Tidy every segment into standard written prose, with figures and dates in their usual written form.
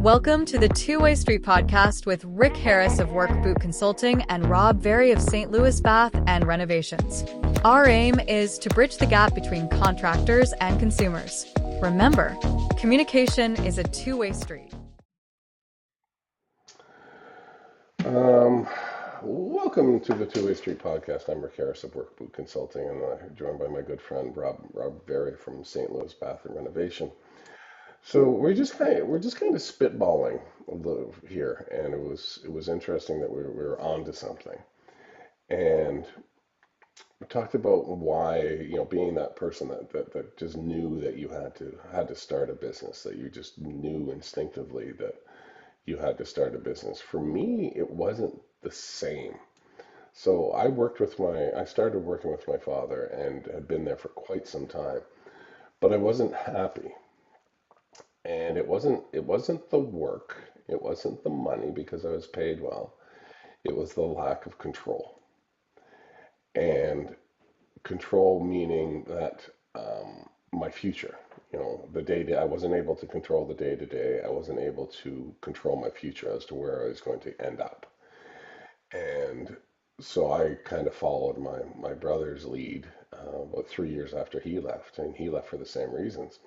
Welcome to the Two-Way Street podcast with Rick Harris of Work Boot Consulting and Rob Very of St. Louis Bath and Renovations. Our aim is to bridge the gap between contractors and consumers. Remember, communication is a two-way street. Welcome to the Two-Way Street podcast. I'm Rick Harris of Work Boot Consulting, and I'm joined by my good friend Rob Very from St. Louis Bath and Renovation. So we're just kind of spitballing here, and it was interesting that we were on to something, and we talked about why, being that person that just knew that you had to start a business, that you just knew instinctively that you had to start a business. For me, it wasn't the same. So I started working with my father and had been there for quite some time, but I wasn't happy. And it wasn't the work, it wasn't the money because I was paid well. It was the lack of control. And control meaning that my future, the day to I wasn't able to control the day to day. I wasn't able to control my future as to where I was going to end up. And so I kind of followed my brother's lead about 3 years after he left, and he left for the same reasons.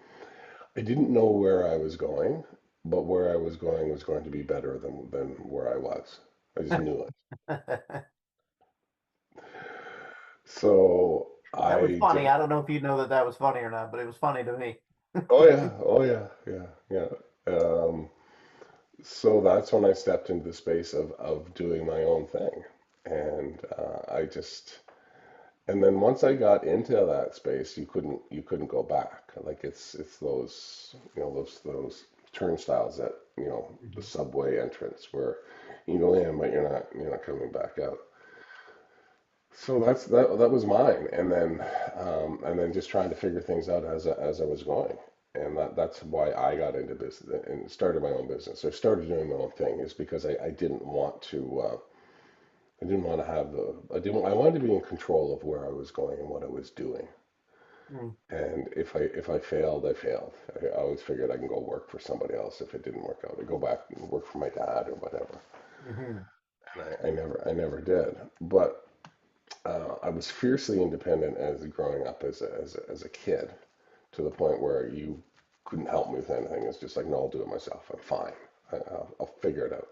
I didn't know where I was going, but where I was going to be better than where I was. I just knew it. So That was I funny. just, I don't know if you know that that was funny or not, but it was funny to me. yeah. So that's when I stepped into the space of doing my own thing. And and then once I got into that space, you couldn't go back. Like it's those, those turnstiles at, the Mhm. subway entrance where you go in, but you're not coming back out. So that was mine. And then just trying to figure things out as I was going. And that's why I got into business and started my own business, or started doing my own thing, is because I didn't want to. I didn't want to have the. I wanted to be in control of where I was going and what I was doing. Mm. And if I failed, I failed. I always figured I can go work for somebody else if it didn't work out. I go back and work for my dad or whatever. Mhm. And I never did. But I was fiercely independent as growing up as a kid, to the point where you couldn't help me with anything. It's just like, no, I'll do it myself. I'm fine. I'll figure it out.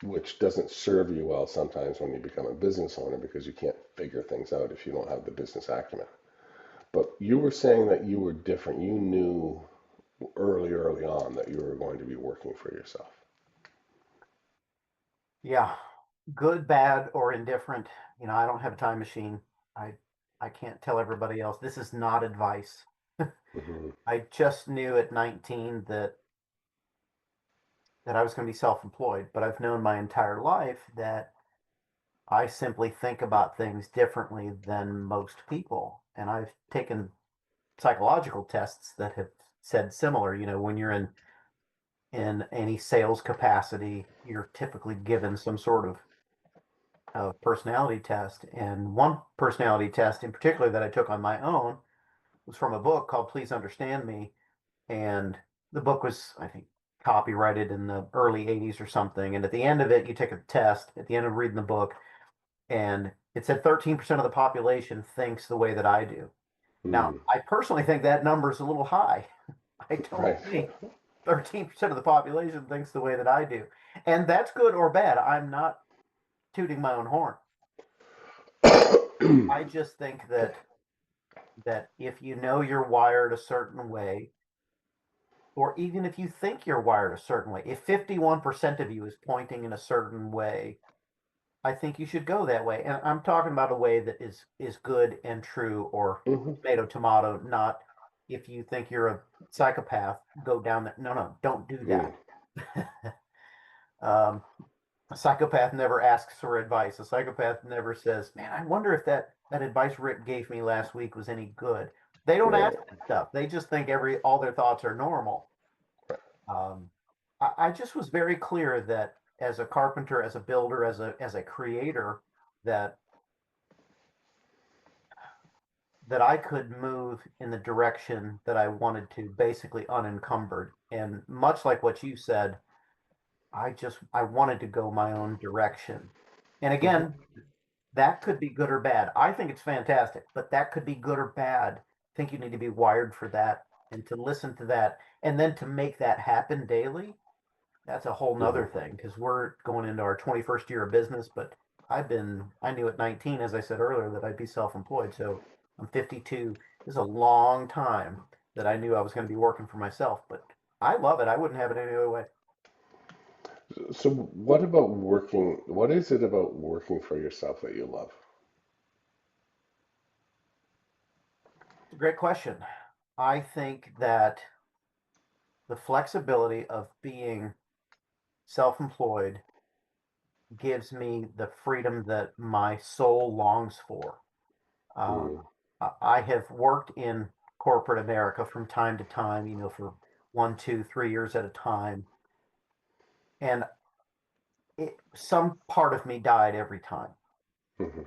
Which doesn't serve you well sometimes when you become a business owner, because you can't figure things out if you don't have the business acumen. But you were saying that you were different. You knew early on that you were going to be working for yourself. Yeah, good, bad, or indifferent. I don't have a time machine. I I can't tell everybody else. This is not advice. Hmm. I just knew at 19 that I was going to be self-employed, but I've known my entire life that I simply think about things differently than most people. And I've taken psychological tests that have said similar. When you're in any sales capacity, you're typically given some sort of personality test. And one personality test in particular that I took on my own was from a book called Please Understand Me. And the book was, I think, copyrighted in the early 80s or something. And at the end of it, you take a test at the end of reading the book, and it said 13% of the population thinks the way that I do. Now, Mm. I personally think that number is a little high. I don't Right. think 13% of the population thinks the way that I do. And that's good or bad. I'm not tooting my own horn. I just think that if you know you're wired a certain way, or even if you think you're wired a certain way, if 51% of you is pointing in a certain way, I think you should go that way. And I'm talking about a way that is good and true, or Hmm. tomato tomato, not if you think you're a psychopath, go down that. No, no, don't do Mm. that. um, a psychopath never asks for advice. A psychopath never says, "Man, I wonder if that advice Rick gave me last week was any good." They don't ask Right. that stuff. They just think all their thoughts are normal. Um, I just was very clear that as a carpenter, as a builder, as a creator, that that I could move in the direction that I wanted to, basically unencumbered. And much like what you said, I wanted to go my own direction. And Hmm. again, that could be good or bad. I think it's fantastic, but that could be good or bad. I think you need to be wired for that and to listen to that and then to make that happen daily. That's a whole nother Hmm. thing because we're going into our 21st year of business, but I knew at 19, as I said earlier, that I'd be self-employed. So I'm 52. This is a long time that I knew I was going to be working for myself, but I love it. I wouldn't have it any other way. So what about working? What is it about working for yourself that you love? It's a great question. I think that the flexibility of being self-employed gives me the freedom that my soul longs for. Um, Mm. I have worked in corporate America from time to time, for 1, 2, 3 years at a time, and some part of me died every time. Hmm.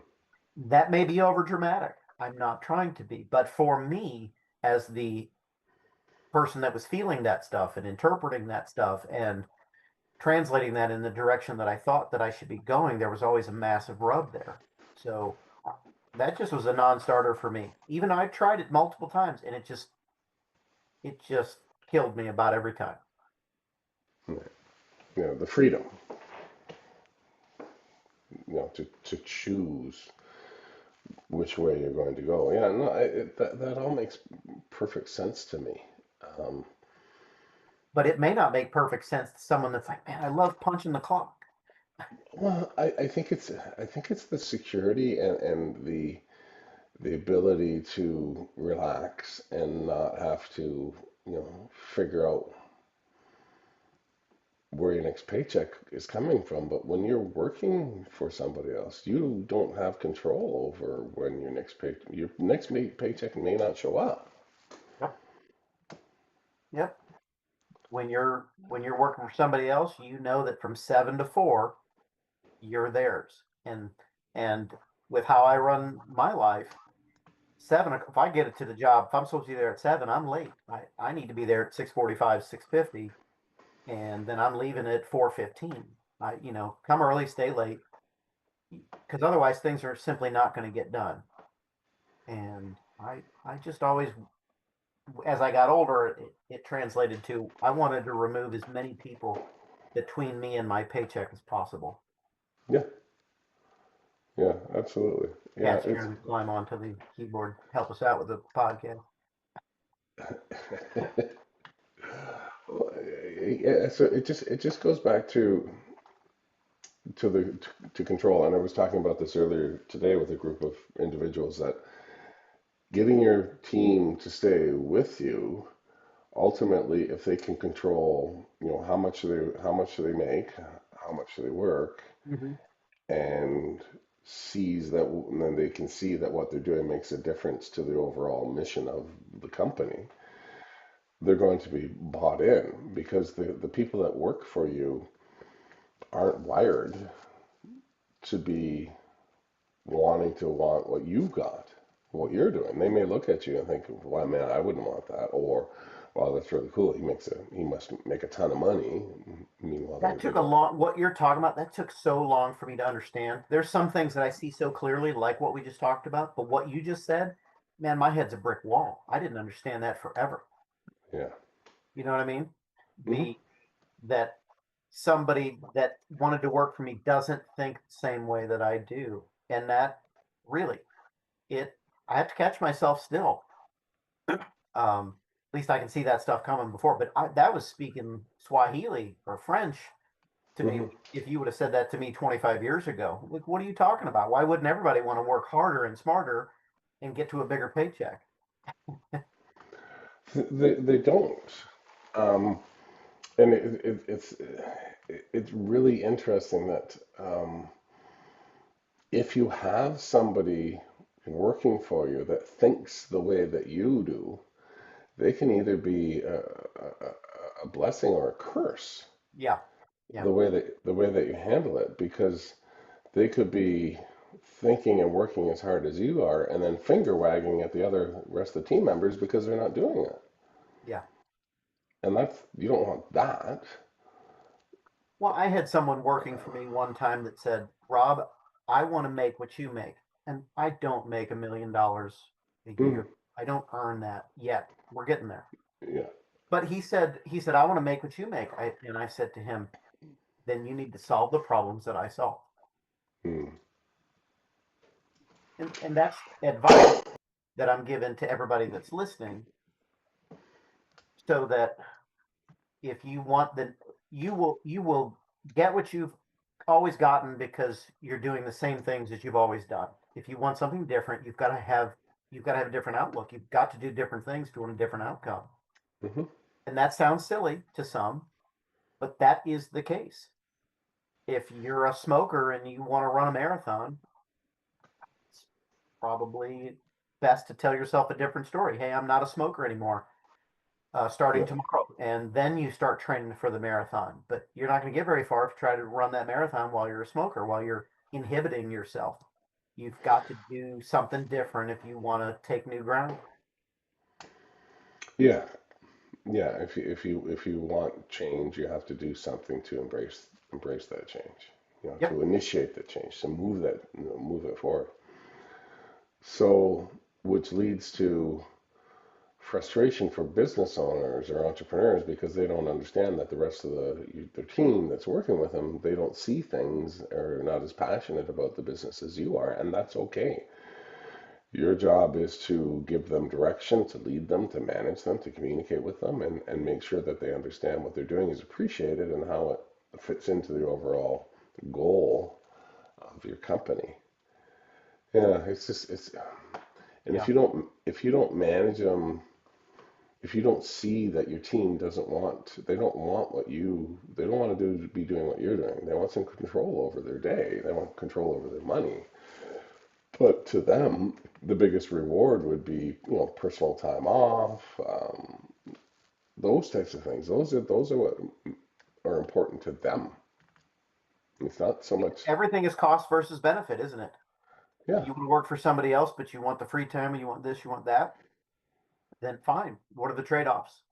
That may be over dramatic. I'm not trying to be, but for me, as the person that was feeling that stuff and interpreting that stuff and translating that in the direction that I thought that I should be going, there was always a massive rub there. So that just was a non-starter for me. Even I tried it multiple times, and it just killed me about every time. The freedom, to choose which way you're going to go. Yeah, no, that all makes perfect sense to me. Um, But it may not make perfect sense to someone that's like, man, I love punching the clock. well, I think it's the security and the ability to relax and not have to, figure out where your next paycheck is coming from. But when you're working for somebody else, you don't have control over when your next paycheck may not show up. Yep. Yep. When you're working for somebody else, you know that from 7 to 4, you're theirs. And with how I run my life, 7, if I get it to the job, if I'm supposed to be there at 7, I'm late. I need to be there at 6:45, 6:50, and then I'm leaving at 4:15. Come early, stay late, because otherwise things are simply not going to get done. And I just always, as I got older, it translated to I wanted to remove as many people between me and my paycheck as possible. Yeah, yeah, absolutely. Yeah, Cat's trying to climb onto the keyboard, help us out with the podcast. yeah. So it just goes back to control. And I was talking about this earlier today with a group of individuals that getting your team to stay with you ultimately, if they can control, how much they make, how much they work, Hmm. and and then they can see that what they're doing makes a difference to the overall mission of the company, they're going to be bought in because the people that work for you aren't wired to be wanting to want what you've got, what you're doing. They may look at you and think, "Well, man, I wouldn't want that," or, "Wow, that's really cool. He must make a ton of money." Meanwhile, That they took a don't. long, what you're talking about, that took so long for me to understand. There's some things that I see so clearly, like what we just talked about, but what you just said, man, my head's a brick wall. I didn't understand that forever. Yeah. You know what I mean? Hmm. The that somebody that wanted to work for me doesn't think the same way that I do. And that really, it I have to catch myself still. At least I can see that stuff coming before. But that was speaking Swahili or French to me. Hmm. If you would have said that to me 25 years ago, like, what are you talking about? Why wouldn't everybody want to work harder and smarter and get to a bigger paycheck? They don't. Um, and it's really interesting that if you have somebody working for you that thinks the way that you do, they can either be a blessing or a curse. Yeah, yeah, The way that you handle it, because they could be thinking and working as hard as you are, and then finger wagging at the other rest of the team members because they're not doing it. Yeah. And that's, you don't want that. Well, I had someone working for me one time that said, Rob, I want to make what you make. And I don't make $1 million a Mm, year. I don't earn that yet. We're getting there. yeah. But he said, I want to make what you make. And I said to him, then you need to solve the problems that I solve. Mm, And that's advice that I'm giving to everybody that's listening, so that if you want, then you will get what you've always gotten because you're doing the same things that you've always done. If you want something different, you've got to have a different outlook. You've got to do different things to want a different outcome. hmm And that sounds silly to some, but that is the case. If you're a smoker and you want to run a marathon, it's probably best to tell yourself a different story. Hey, I'm not a smoker anymore. Starting Yeah. tomorrow, and then you start training for the marathon. But you're not going to get very far if you try to run that marathon while you're a smoker, while you're inhibiting yourself. You've got to do something different if you want to take new ground. Yeah. Yeah. If you want change, you have to do something to embrace that change. Yep. To initiate the change, to move it forward. So, which leads to frustration for business owners or entrepreneurs because they don't understand that the rest of their team that's working with them, they don't see things or are not as passionate about the business as you are, and that's okay. Your job is to give them direction, to lead them, to manage them, to communicate with them, and make sure that they understand what they're doing is appreciated and how it fits into the overall goal of your company. Yeah, it's just it's and Yeah. if you don't manage them, if you don't see that your team doesn't want, they don't want they don't want to be doing what you're doing. They want some control over their day. They want control over their money. But to them, the biggest reward would be, personal time off, those types of things. Those are what are important to them. It's not so much, Everything is cost versus benefit, isn't it? yeah, You want to work for somebody else, but you want the free time and you want this, you want that, then fine. What are the trade-offs?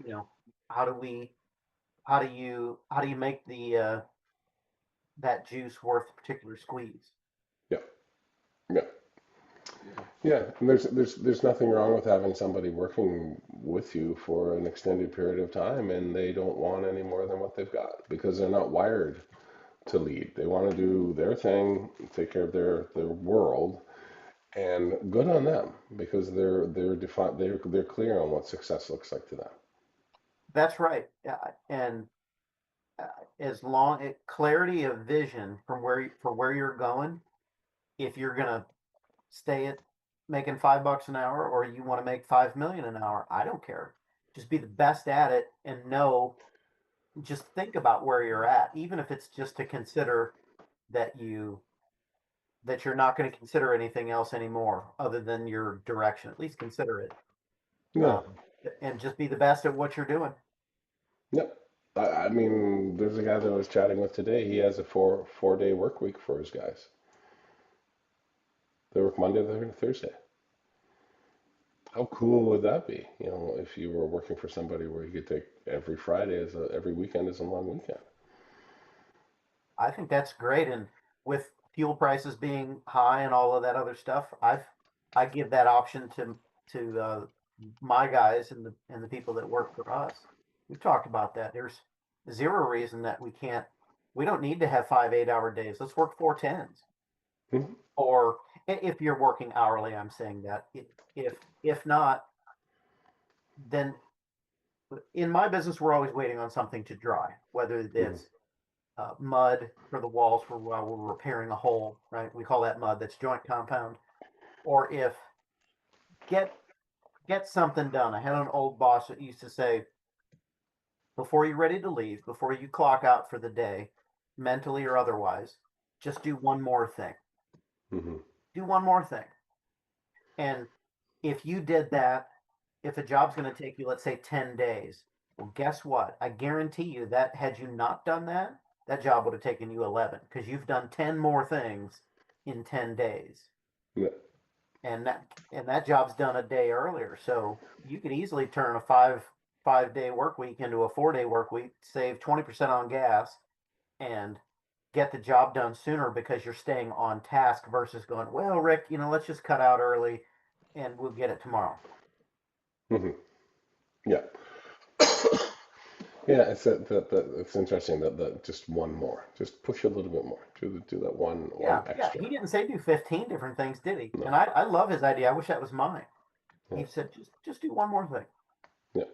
You know, how do we, how do you make that juice worth a particular squeeze? yeah, yeah. Yeah, and there's nothing wrong with having somebody working with you for an extended period of time, and they don't want any more than what they've got because they're not wired to lead. They want to do their thing, take care of their world, and good on them because they're clear on what success looks like to them. That's right. And uh, as long clarity of vision from where you're going, if you're gonna stay at making $5 an hour or you want to make 5 million an hour, I don't care. Just be the best at it and know. Just think about where you're at, even if it's just to consider that you're not going to consider anything else anymore other than your direction. At least consider it, Yeah, um, and just be the best at what you're doing. yep. I mean, there's a guy that I was chatting with today. He has a four day work week for his guys. They work Monday to Thursday. How cool would that be? If you were working for somebody where you could take every Friday every weekend as a long weekend. I think that's great. And with fuel prices being high and all of that other stuff, I give that option to my guys and the people that work for us. We've talked about that. There's zero reason that we can't. We don't need to have 5 8-hour days. Let's work 4 10s. Mhm. Or if you're working hourly, I'm saying that. If not, then in my business, we're always waiting on something to dry, whether Mhm. it's mud for the walls for while we're repairing a hole, right? We call that mud. That's joint compound. Or if get get something done. I had an old boss that used to say, before you're ready to leave, before you clock out for the day, mentally or otherwise, just do one more thing. Mhm. Do one more thing. And if you did that, if a job's going to take you, let's say, 10 days, well, guess what? I guarantee you that had you not done that, that job would have taken you 11 because you've done 10 more things in 10 days. Yeah. And that job's done a day earlier. So you could easily turn a five day work week into a 4 day work week, save 20% on gas, and get the job done sooner because you're staying on task versus going, well, Rick, let's just cut out early and we'll get it tomorrow. Hmm. Yeah. Yeah, that it's interesting that just one more, just push a little bit more, do that one Yeah, yeah. extra. He didn't say do 15 different things, did he? And No. I love his idea. I wish that was mine. Yeah. He said, just do one more thing. Yeah.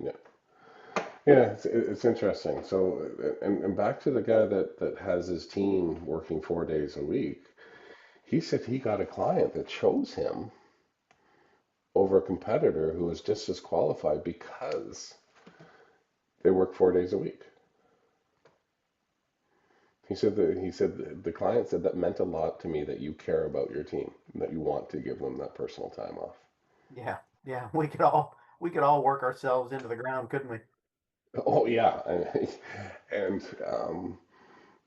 Yeah. Yeah, it's interesting. So, and back to the guy that has his team working 4 days a week. He said he got a client that chose him over a competitor who was just as qualified because they work 4 days a week. He said the client said that meant a lot to me that you care about your team, and that you want to give them that personal time off. Yeah, yeah. We could all work ourselves into the ground, couldn't we? Oh yeah, and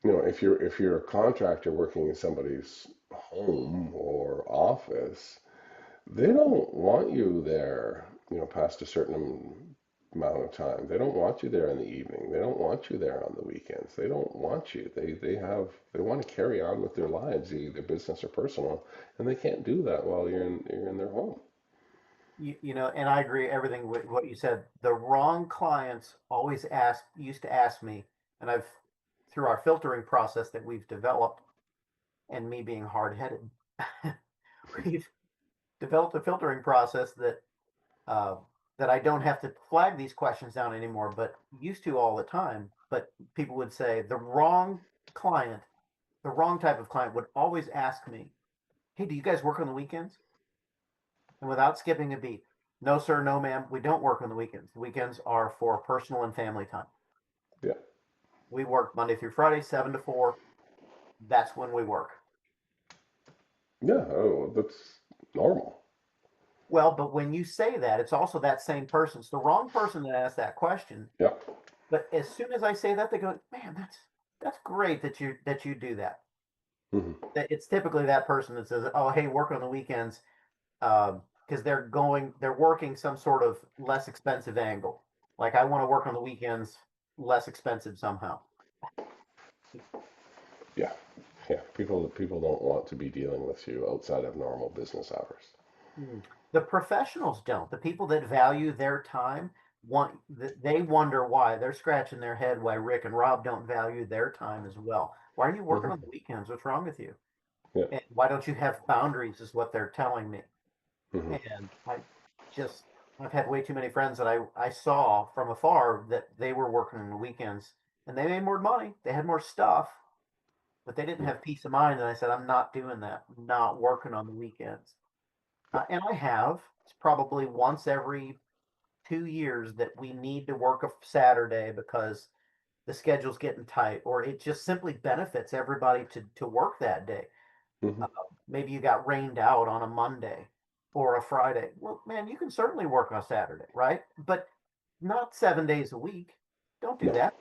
if you're a contractor working in somebody's home or office, they don't want you there, past a certain amount of time. They don't want you there in the evening. They don't want you there on the weekends. They don't want you. They want to carry on with their lives, either business or personal, and they can't do that while you're in their home. And I agree everything with what you said. The wrong clients always used to ask me, and I've through our filtering process that we've developed, and me being hard headed, we've developed a filtering process uh, that I don't have to flag these questions down anymore, but used to all the time. But people would say client, the wrong type of client would always ask me, "Hey, do you guys work on the weekends?" And without skipping a beat, "No, sir, no, ma'am, we don't work on the weekends. The weekends are for personal and family time. Yeah, We work Monday through Friday, 7 to 4. That's when we work." yeah. Oh, that's normal. Well, but when you say that, it's also that same person. It's the wrong person that asked that question. Yeah. But as soon as I say that, they go, "Man, that's great that you do that." Hmm. It's typically that person that says, "Oh, hey, work on the weekends," because they're working some sort of less expensive angle. Like, I want to work on the weekends, less expensive somehow. Yeah, yeah. People don't want to be dealing with you outside of normal business hours. Mm. The professionals don't. The people that value their time they wonder why. They're scratching their head why Rick and Rob don't value their time as well. Why are you working on the Hmm. weekends? What's wrong with you? Yeah. And why don't you have boundaries? Is what they're telling me. Hmm. And just I've had way too many friends that I saw from afar that they were working on the weekends and they made more money. They had more stuff, but they didn't Yeah. have peace of mind. And I said, I'm not doing that. I'm not working on the weekends. And I have. It's probably once every 2 years that we need to work a Saturday because the schedule's getting tight, or it just simply benefits everybody to work that day. Hmm. Uh, Maybe you got rained out on a Monday or a Friday. Well, man, you can certainly work on a Saturday, right? But not 7 days a week. Don't do No. that.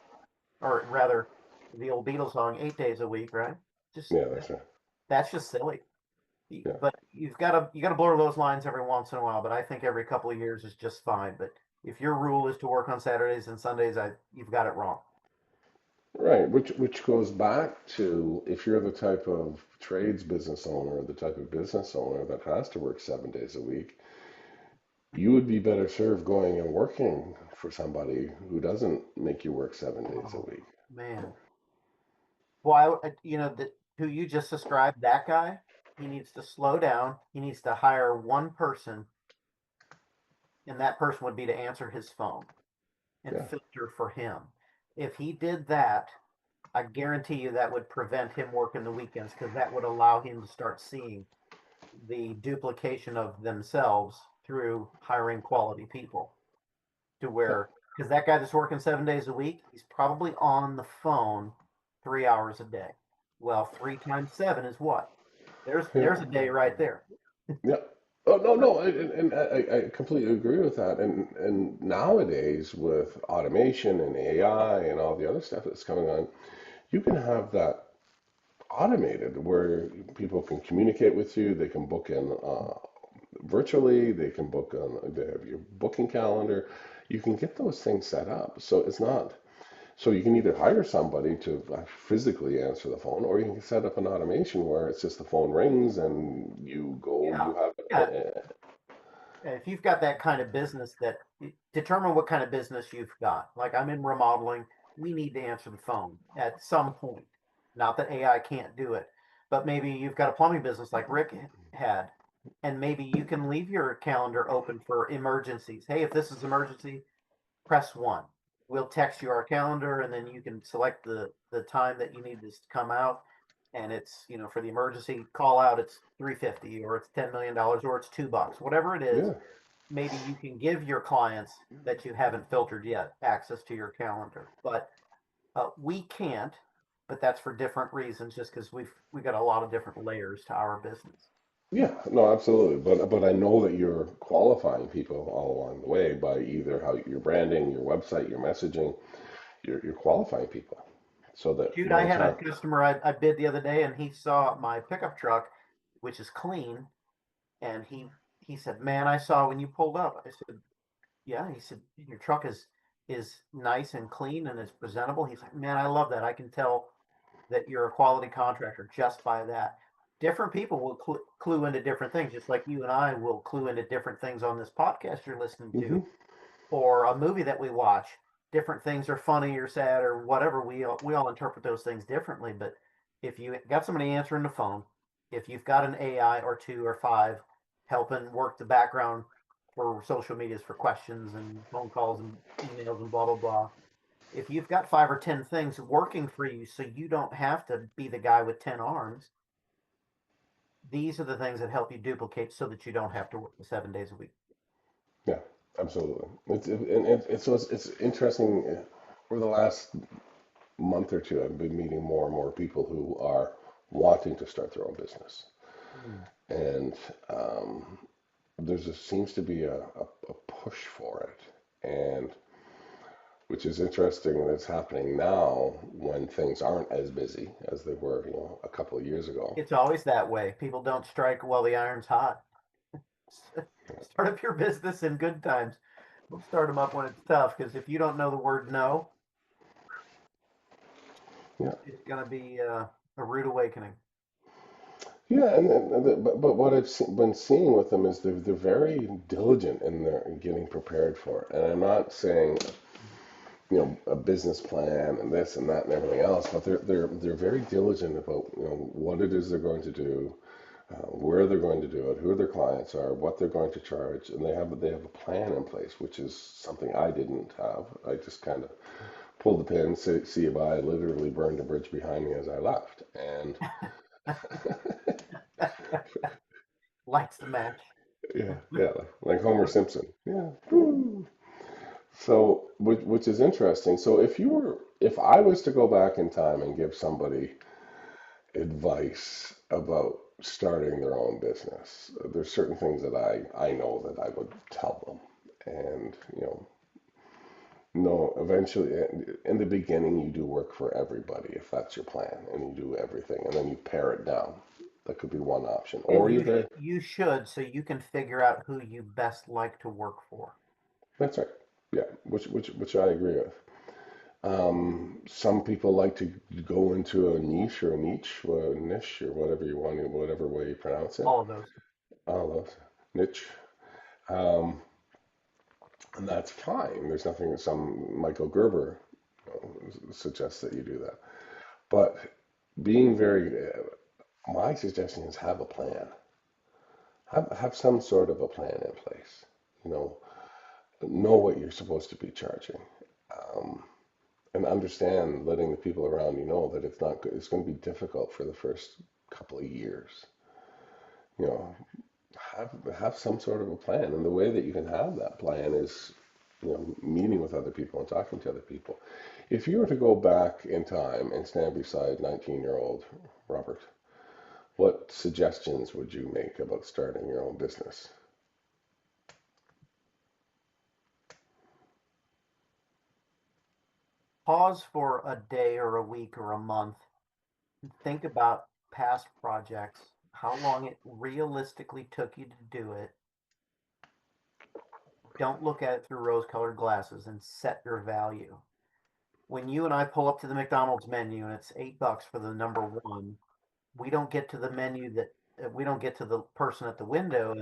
Or rather, the old Beatles song, 8 days a week, right? Just Yeah, that's right. that's just silly. Yeah. But you gotta blur those lines every once in a while. But I think every couple of years is just fine. But if your rule is to work on Saturdays and Sundays, you've got it wrong. Right, which goes back to if you're the type of trades business owner, or the type of business owner that has to work 7 days a week, you would be better served going and working for somebody who doesn't make you work 7 days a Oh week. man. Well, that who you just described, that guy, he needs to slow down. He needs to hire one person, and that person would be to answer his phone and Yeah. filter for him. If he did that, I guarantee you that would prevent him working the weekends because that would allow him to start seeing the duplication of themselves through hiring quality people to Yeah. where, because that guy that's working 7 days a week, he's probably on the phone 3 hours a day. Well, 3 times 7 is what? Yeah. There's a day right there. Yeah. Oh no, no, and I completely agree with that. And nowadays with automation and AI and all the other stuff that's coming on, you can have that automated where people can communicate with you. They can book in virtually. They can book on. They have your booking calendar. You can get those things set up. So it's not. So you can either hire somebody to physically answer the phone, or you can set up an automation where it's just the phone rings and you go. Yeah. You have. Yeah. If you've got that kind of business, determine what kind of business you've got. Like I'm in remodeling, we need to answer the phone at some point. Not that AI can't do it, but maybe you've got a plumbing business like Rick had, and maybe you can leave your calendar open for emergencies. Hey, if this is emergency, press one. We'll text you our calendar, and then you can select the time that you need this to come out. And it's for the emergency call out, it's 350, or it's $10 million, or it's $2, whatever it is. Yeah. Maybe you can give your clients that you haven't filtered yet access to your calendar, but we can't. But that's for different reasons, just because we've got a lot of different layers to our business. Yeah, no, absolutely. But I know that you're qualifying people all along the way by either how your branding, your website, your messaging, you're qualifying people so that Shoot, by I the had a time, customer I bid the other day, and he saw my pickup truck, which is clean, and he said, "Man, I saw when you pulled up." I said, "Yeah." He said, "Your truck is nice and clean and is presentable." He's like, "Man, I love that. I can tell that you're a quality contractor just by that." Different people will clue into different things, just like you and I will clue into different things on this podcast you're listening to, hmm or a movie that we watch. Different things are funny or sad or whatever. We all interpret those things differently. But if you got somebody answering the phone, if you've got an AI or two or five helping work the background for social medias for questions and phone calls and emails and blah blah blah, if you've got 5 or 10 things working for you so you don't have to be the guy with 10 arms, these are the things that help you duplicate so that you don't have to work the 7 days a week. yeah, absolutely. It's interesting. For the last month or two, I've been meeting more and more people who are wanting to start their own business, Mm. and seems to be a push for it, and which is interesting that's happening now when things aren't as busy as they were, a couple of years ago. It's always that way. People don't strike while the iron's hot. Start up your business in good times. Don't start them up when it's tough, because if you don't know the word no, Yeah, it's going to be a rude awakening. yeah, but what been seeing with them is they're very diligent in their in getting prepared for it. And I'm not saying a business plan and this and that and everything else, but they're very diligent about what it is they're going to do, where they're going to do it, who their clients are, what they're going to charge, and they have a plan in place, which is something I didn't have. I just kind of pulled the pin, see you bye, literally burned a bridge behind me as I left, and Lights the match. yeah, yeah, like Homer Simpson, yeah. Woo. So, which is interesting. So, if I was to go back in time and give somebody advice about starting their own business, there's certain things that I know that I would tell them. And, no, eventually, in the beginning, you do work for everybody if that's your plan, and you do everything, and then you pare it down. That could be one option. And Or either, you should, so you can figure out who you best like to work for. that's right. Yeah, which I agree with. Some people like to go into a niche or whatever you want, whatever way you pronounce it. All of those. All those niche, um, and that's fine. There's nothing that some Michael Gerber suggests that you do that. But being my suggestion is have a plan. Have some sort of a plan in place. You know what you're supposed to be charging. Um, and understand letting the people around you know that it's going to be difficult for the first couple of years. you know have some sort of a plan, and the way that you can have that plan is meeting with other people and talking to other people. If you were to go back in time and stand beside 19-year-old Robert, what suggestions would you make about starting your own business? Pause for a day or a week or a month think about past projects, how long it realistically took you to do it. Don't look at it through rose-colored glasses and set your value. When you and I pull up to the McDonald's menu and it's $8 for the number one, we don't get to the menu that we don't get to the person at the window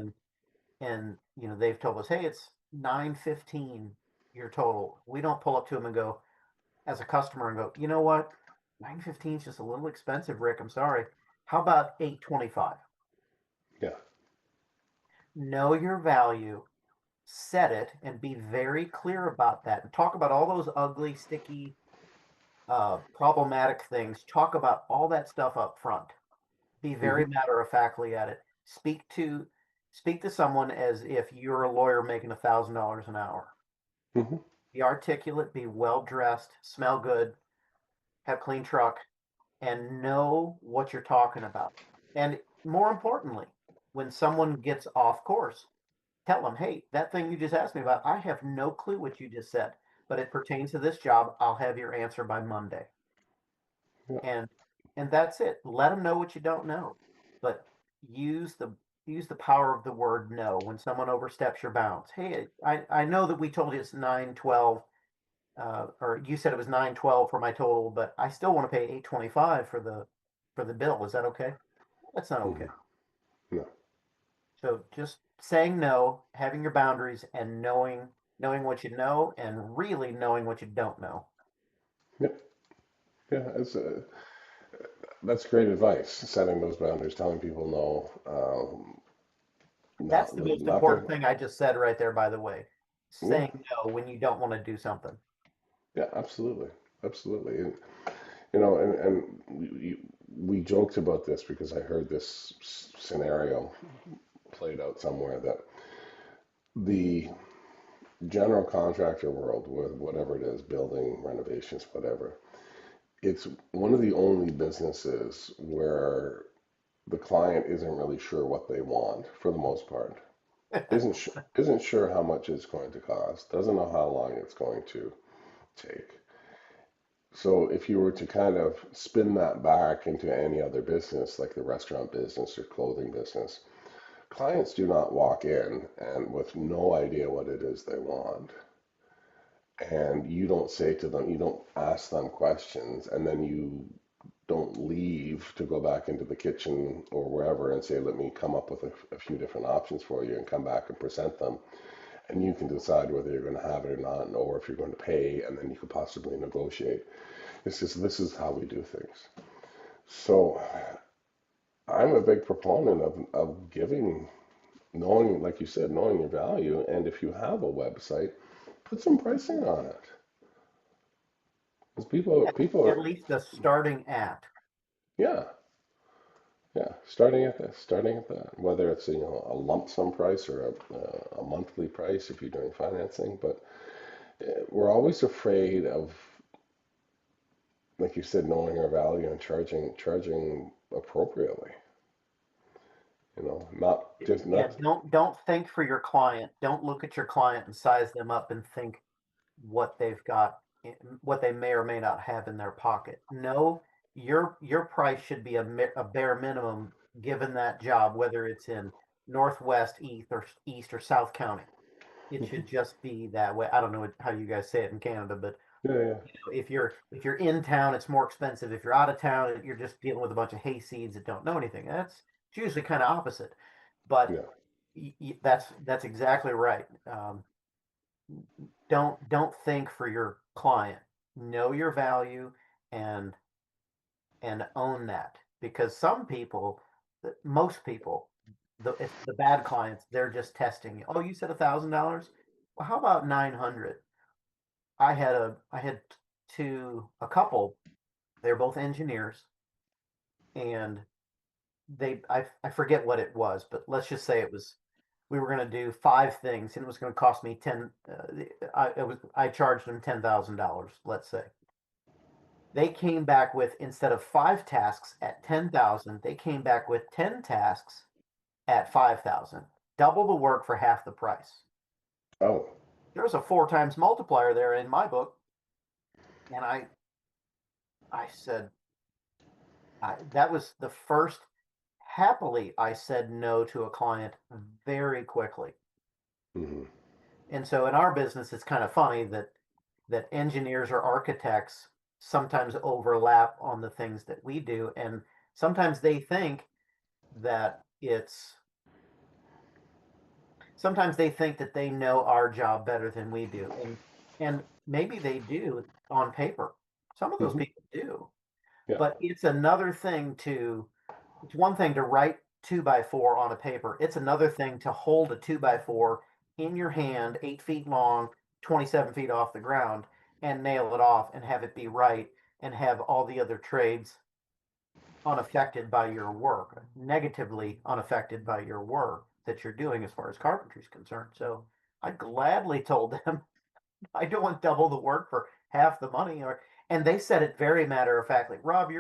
and they've told us, hey, it's 9.15 your total. We don't pull up to them and go as a customer and go, you know what, 9.15 is just a little expensive, Rick. I'm sorry. How about 8.25? Yeah. Know your value, set it, and be very clear about that. And talk about all those ugly, sticky, problematic things. Talk about all that stuff up front. Be very Hmm. matter of factly at it. Speak to someone as if you're a lawyer making $1,000 an hour. Hmm. Be articulate, be well dressed, smell good, have clean truck, and know what you're talking about. And more importantly, when someone gets off course, tell them, hey, that thing you just asked me about, I have no clue what you just said, but it pertains to this job. I'll have your answer by Monday. Yeah. And that's it. Let them know what you don't know, but use the use the power of the word no when someone oversteps your bounds. Hey, I know that we told you it's 9.12, or you said it was 9.12 for my total, but I still want to pay 8.25 for the bill. Is that okay? That's not Hmm. okay. No. So just saying no, having your boundaries, and knowing what you know, and really knowing what you don't know. Yeah. Yeah. That's great advice. Setting those boundaries, telling people no, That's not the most not important the. thing I just said right there, by the way. Yeah. Saying no when you don't want to do something. Yeah. Absolutely. Absolutely. And, and we joked about this because I heard this scenario played out somewhere that the general contractor world, with whatever it is, building, renovations, whatever, it's one of the only businesses where the client isn't really sure what they want for the most part. Isn't sure how much it's going to cost, doesn't know how long it's going to take. So if you were to kind of spin that back into any other business, like the restaurant business or clothing business, clients do not walk in and with no idea what it is they want. And you don't say to them, you don't ask them questions, and then you don't leave to go back into the kitchen or wherever and say, let me come up with a few different options for you and come back and present them. And you can decide whether you're going to have it or not, or if you're going to pay, and then you could possibly negotiate. It's just, this is how we do things. So I'm a big proponent of giving, knowing, like you said, knowing your value. And if you have a website, put some pricing on it. Because people At are, least the starting at. yeah, yeah, starting at that, whether it's a lump sum price or a monthly price if you're doing financing, but we're always afraid of, like you said, knowing our value and charging appropriately. Not just Yeah, not. don't think for your client. Don't look at your client and size them up and think what they've got, what they may or may not have in their pocket. No, your price should be a bare minimum given that job, whether it's in Northwest, East or South County. It Mhm. should just be that way. I don't know how you guys say it in Canada, but Yeah, yeah, if you're in town, it's more expensive. If you're out of town, you're just dealing with a bunch of hayseeds that don't know anything. That's it's usually kind of opposite, but yeah, that's exactly right. Don't think for your client. Know your value and own that, because some people, most people, if the bad clients, they're just testing you. Oh, you said $1,000. Well, how about 900? I had a couple. They're both engineers, and I forget what it was, but let's just say it was we were going to do five things, and it was going to cost me 10. I charged them $10,000. Let's say they came back with, instead of five tasks at 10,000, they came back with 10 tasks at 5,000. Double the work for half the price. oh, There's a four times multiplier there in my book, and I said, That was the first. Happily, I said no to a client very quickly. Hmm. And so in our business, it's kind of funny that engineers or architects sometimes overlap on the things that we do, and sometimes they think that it's sometimes they think that they know our job better than we do, and maybe they do on paper. Some of those Hmm. people do, Yeah. but it's one thing to write 2x4 on a paper. It's another thing to hold a 2x4 in your hand, 8 feet long, 27 feet off the ground, and nail it off and have it be right, and have all the other trades unaffected by your work, negatively unaffected by your work that you're doing as far as carpentry is concerned. So I gladly told them I don't want double the work for half the money. And they said it very matter of factly, Rob,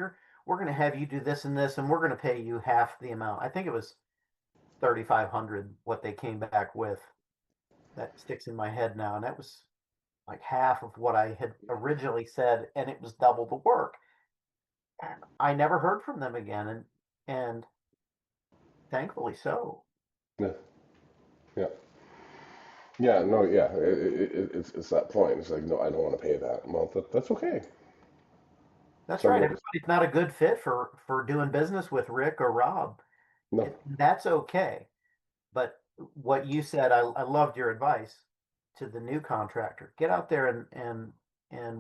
we're going to have you do this and this, and we're going to pay you half the amount. I think it was 3,500 what they came back with. That sticks in my head now, and that was like half of what I had originally said, and it was double the work. I never heard from them again, and thankfully so. Yeah. Yeah. Yeah. No. Yeah. It's that point. It's like, no, I don't want to pay that. Well, that's okay. That's Some right. of us. Everybody's not a good fit for doing business with Rick or Rob. No. That's okay. But what you said, I loved your advice to the new contractor. Get out there and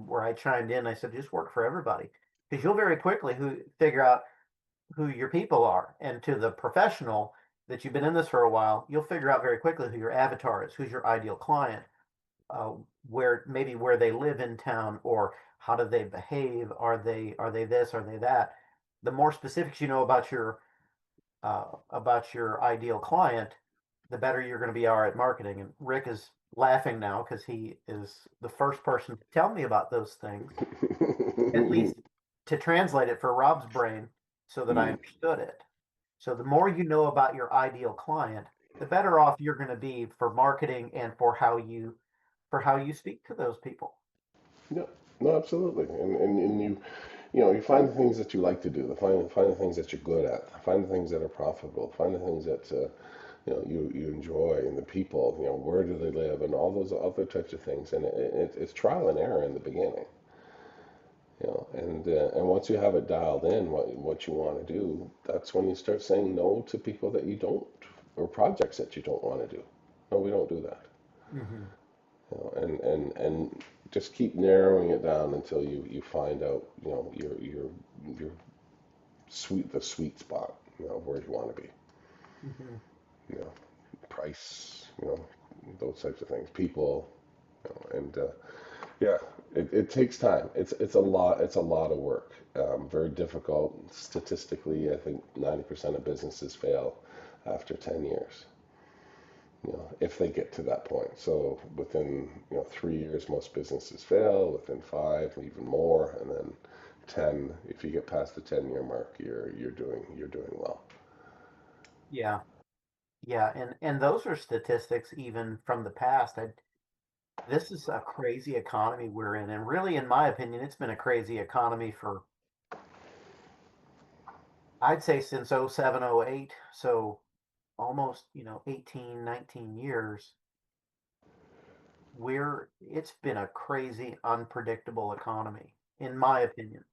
where I chimed in, I said, just work for everybody. Because you'll very quickly figure out who your people are. And to the professional that you've been in this for a while, you'll figure out very quickly who your avatar is, who's your ideal client, uh, where they live in town, or how do they behave? Are they this? Are they that? The more specifics you know about your ideal client, the better you're going to be are at marketing. And Rick is laughing now because he is the first person to tell me about those things, at least to translate it for Rob's brain so that I Mm. understood it. So the more you know about your ideal client, the better off you're going to be for marketing and for how you speak to those people. Yeah. No, absolutely. And you find the things that you like to do. Find the things that you're good at. Find the things that are profitable. Find the things that you enjoy, and the people. Where do they live, and all those other types of things. And it's trial and error in the beginning. And once you have it dialed in, what you want to do, that's when you start saying no to people that you don't, or projects that you don't want to do. No, we don't do that. Hmm. And just keep narrowing it down until you find out, your the sweet spot, where you want to be. Hmm. you know Price, those types of things, people, and yeah, it takes time. It's a lot of work. Very difficult. Statistically, I think 90% of businesses fail after 10 years, if they get to that point. So within 3 years, most businesses fail. Within 5, even more, and then 10. If you get past the 10-year mark, you're doing well. Yeah, yeah, and those are statistics even from the past. This is a crazy economy we're in, and really, in my opinion, it's been a crazy economy for, I'd say, since '07, '08. So almost 18, 19 years. It's been a crazy, unpredictable economy, in my opinion.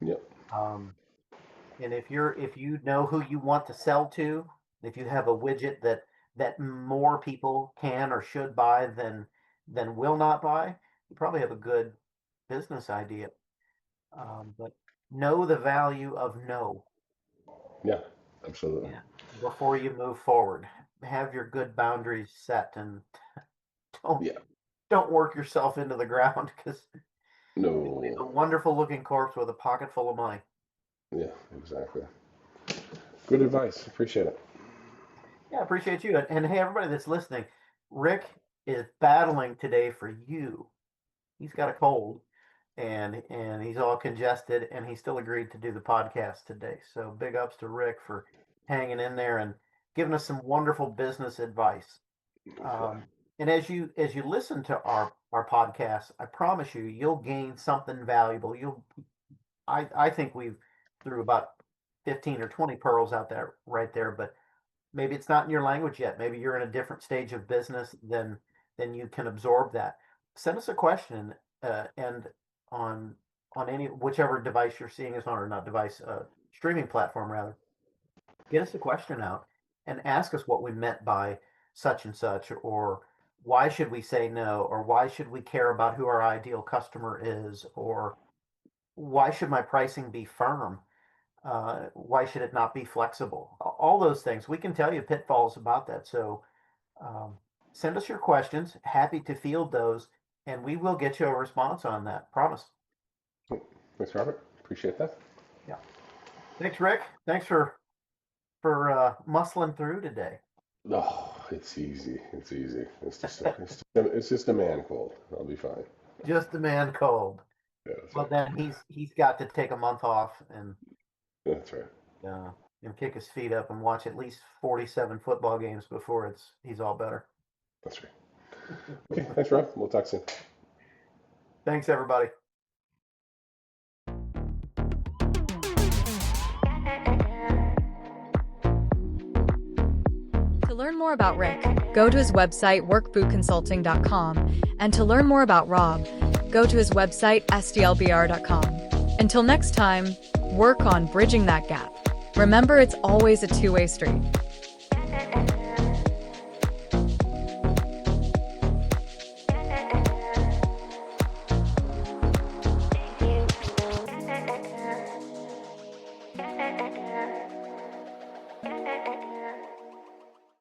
Yep. Um, and if you know who you want to sell to, if you have a widget that more people can or should buy than will not buy, you probably have a good business idea. But know the value of no. Yeah. Absolutely. Yeah. Before you move forward. Have your good boundaries set, and don't Yeah. don't work yourself into the ground, because you'll leave No. a wonderful looking corpse with a pocket full of money. Yeah. Exactly. Good advice. Appreciate it. Yeah, I appreciate you. And hey, everybody that's listening, Rick is battling today for you. He's got a cold, and he's all congested, and he still agreed to do the podcast today. So big ups to Rick for hanging in there and giving us some wonderful business advice. Yeah. And as you listen to our podcast, I promise you'll gain something valuable. I think we've, through about 15 or 20 pearls out there right there, but maybe it's not in your language yet. Maybe you're in a different stage of business than you can absorb that. Send us a question, and on any whichever device you're seeing us on, or not device, streaming platform rather. Get us a question out and ask us what we meant by such and such, or why should we say no, or why should we care about who our ideal customer is, or why should my pricing be firm? Why should it not be flexible? All those things. We can tell you pitfalls about that. So send us your questions. Happy to field those, and we will get you a response on that. Promise. Thanks, Robert. Appreciate that. Yeah. Thanks, Rick. Thanks for muscling through today. Oh, it's easy. It's easy. It's just a man cold. I'll be fine. Just a man cold. Yeah, Well, right. then he's got to take a month off and That's right. kick his feet up and watch at least 47 football games before he's all better. That's right. Okay, thanks, Rob. We'll talk soon. Thanks, everybody. To learn more about Rick, go to his website, workbootconsulting.com, and to learn more about Rob, go to his website, sdlbr.com. Until next time, work on bridging that gap. Remember, it's always a two-way street.